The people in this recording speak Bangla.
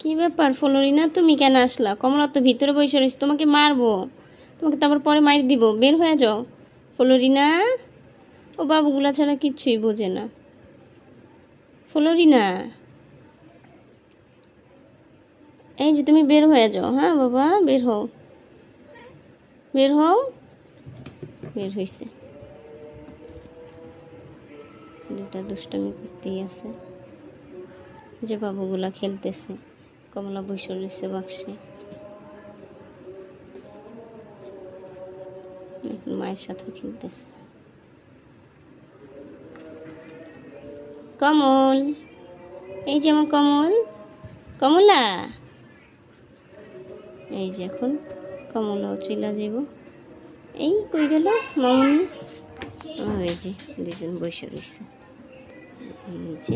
কি ব্যাপার ফ্লোরিনা, তুমি কেন আসলা? কমলা তো ভিতরে বসে রয়েছে, তোমাকে মারবো, তোমাকে তারপর পরে মার দিব। বের হয়ে যাও ফ্লোরিনা। ও বাবুগুলা ছাড়া কিচ্ছুই বোঝে না। ফ্লোরিনা, এই যে তুমি বের হয়ে যাও। হ্যাঁ বাবা, বের হও, বের হও। বের হয়েছে, দুটা দুষ্টামি করতেই আছে। যে বাবুগুলা খেলতেছে, কমলা বসে রয়েছে বাক্সে। এখন মায়ের সাথে খেলতেছে। কমল, এই যে আমার কমল, কমলা, এই যে এখন কমলাও চলে যাব। এই কই গেল মামুনি? এই যে দুজন বসে রয়েছে, এই যে